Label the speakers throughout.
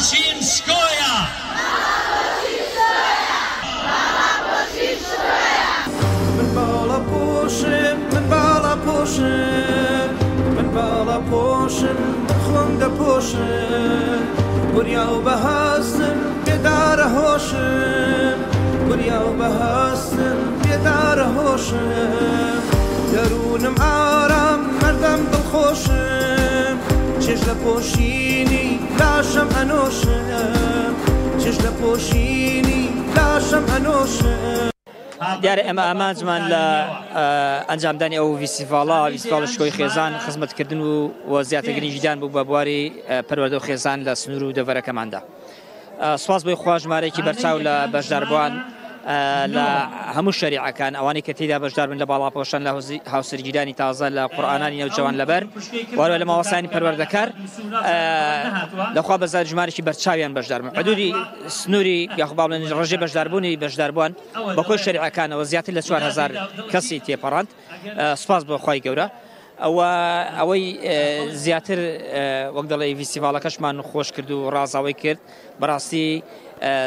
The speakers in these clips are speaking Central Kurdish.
Speaker 1: پۆشین سکۆیە
Speaker 2: من باڵا پۆشم من باڵا پۆشم من باڵا پۆشم خۆم دەپۆشم وریا و بەهەستم بێدارە هۆشم وریا و بەهەستم بێدارە هۆشم دەروونم ئارام مەردەم دڵخۆشم چێژ لە پۆشینی لاشم ئەنۆشم چێژ لە پۆشینی لاشم ئەنۆشم
Speaker 3: دیارە ئێمە ئامانجمان لە ئەنجامدانی ئەو فیستیڤاڵە شکۆی خێزان خزمەتکردن و زیاترگرنگیدان بوو بە بواری پەروەردە و خێزان لە سنوور و دەڤەرەکەماندا. سوپاس بۆی خوا ژمارەیەکی بەرچاو لە بەشداربووان لە هەموو شەریعەکان ئەوانەی کە تێیدا بەشدار بن لە باڵاپۆشان لە هاوسەرگیرانی تازە لە قورئانانی نێوجەوان لەبەر وارە لە ماوەسانی پەروەردەکار لەخوا بەزار ژمارەی بەرچاویان بەشدار بن. حدودی سنووری یاخ با بڵێن ڕێژەی بەشداربوونی بەشداربووان بە کۆی شەریعەکانەوە زیاتر لە 4000 کەسی تێپەڕاند. سوپاس بۆ خوای گەورە. ئەوەی زیاتر وەک دەڵێ فیستیڤاڵەکەشمان خۆش کرد و ڕازاوی کرد بەڕاستی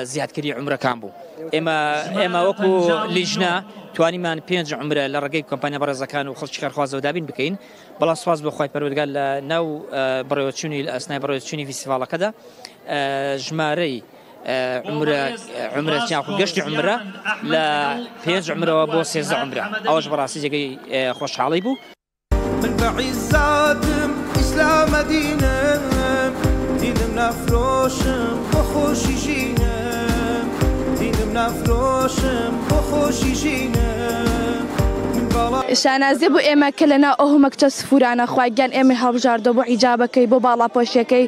Speaker 3: زیادکردی عمرەکان بوو. ئێمە وەکو لیژنا توانیمان 5 عمرە لە ڕێگەی کۆمپانیا بەڕێزەکان و خەڵکی کارخوازەوە دابین بکەین. بەڵام سوپاس بۆ خوای پەروەردگار لە ناو بڕێوەچوونی ئەسنای بڕێوەچوونی فیستیڤاڵەکەدا ژمارەی عمرە گەشتی عمرە لە 5 عمرەوە بۆ 13 عمرە. ئەوەش بەڕاستی جێگەی خۆشحاڵی بوو.
Speaker 2: من بعزاتم إسلام دينم دينم نفروشم بخوشي جينم دينم نفروشم بخوشي جينم
Speaker 4: شانازی بۆ ئێمە کە لەناو ئەو هەمەکچە سفورانە خواگیان ئێمە هەڵبژاردە بۆ حیجابەکەی بۆ باڵاپۆشیەکەی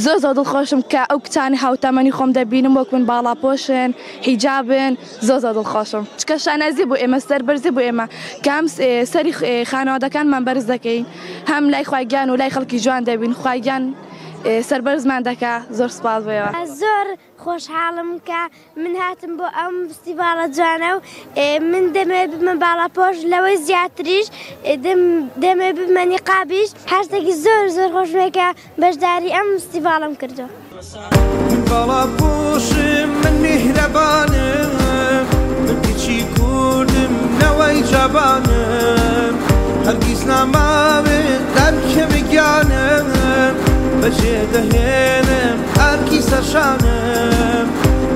Speaker 4: زۆر دڵخۆشم کە ئەو کچانی هاوتەمەنی خۆم دەبینم وەک من باڵاپۆشن حیجابن زۆر دڵخۆشم چکە شانازی بۆ ئێمە سەربەرزی بۆ ئێمە کام سەری خانەوادەکانمان بەرز دەکەین هەم لای خواگیان و لای خەڵکی جوان دەبین خواگیان سەربەرزمان دەکا زۆر سوپاس بۆیەوە.
Speaker 5: زۆر خۆشحاڵم کە من هاتم بۆ ئەم فستیڤاڵە جوانە و من دەمێ بمە باڵاپۆش لەوەی زیاتریش دەمێ بمە نیقابیش هەرتێکی زۆر خۆشمێ کە بەشداری ئەم فستیڤاڵم کردو.
Speaker 2: من باڵاپۆشم من میهرەبانم من کچی کوردم نەوەی جابانم هەرگیز ناماوێت دەمکەمە گیانم بەجێ دەهێنم ئەرکی سەرشانم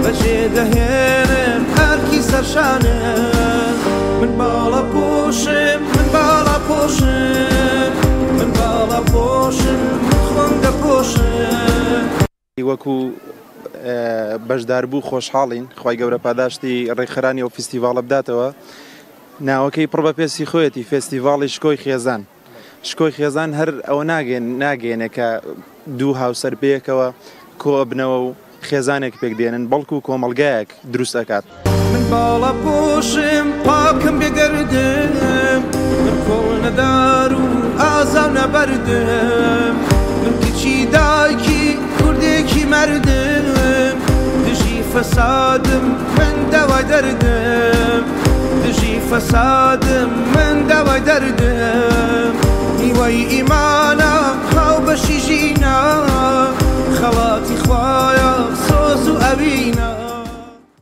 Speaker 2: بەجێ دەهێنم ئەرکی سەرشانم من باڵاپۆشم من باڵاپۆشم من باڵاپۆشم من خۆم دەپۆشم.
Speaker 6: وەکو بەشداربوو خۆشحاڵین خی گەورە پاداشتی ڕێکخەرانی ئەو فستیڤاڵە بداتەوە. ناوەکەی پڕ بە پێسی خۆیەتی فستیڤاڵی شکۆی خێزان. شکۆی خێزان هەر ئەوە ناگەێنێ کە دوو هاوسەر پێیەکەوە کۆ بنەوە و خێزانێک پێک دێنن بەڵکو و کۆمەڵگایەک دروست دەکات.
Speaker 2: من باڵاپۆشم پاکم بێگەردم من کۆڵ نەدار و ئازاو نەبەردم من کچی دایکی کوردێکی مەردم دژی فەسادم من دەوای دەردم دژی فەسادم من دەوای دەردم میوەی ئیمان